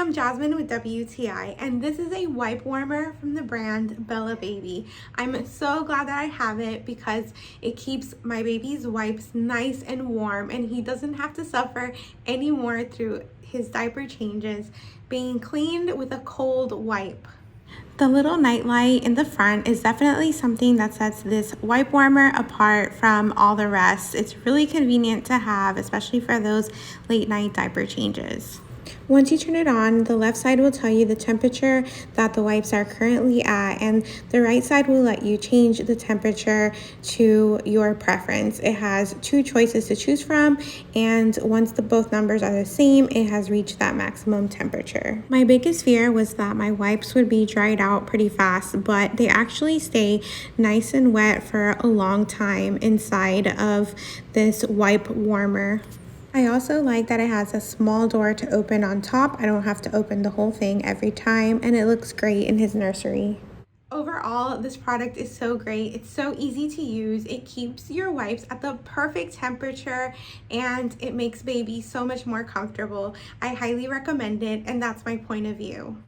I'm Jasmine with WTI, and this is a wipe warmer from the brand Bellababy. I'm so glad that I have it because it keeps my baby's wipes nice and warm, and he doesn't have to suffer anymore through his diaper changes being cleaned with a cold wipe. The little night light in the front is definitely something that sets this wipe warmer apart from all the rest. It's really convenient to have, especially for those late night diaper changes. Once you turn it on, the left side will tell you the temperature that the wipes are currently at, and the right side will let you change the temperature to your preference. It has two choices to choose from, and once both numbers are the same, it has reached that maximum temperature. My biggest fear was that my wipes would be dried out pretty fast, but they actually stay nice and wet for a long time inside of this wipe warmer. I also like that it has a small door to open on top. I don't have to open the whole thing every time, and it looks great in his nursery. Overall, this product is so great. It's so easy to use. It keeps your wipes at the perfect temperature, and it makes baby so much more comfortable. I highly recommend it, and that's my point of view.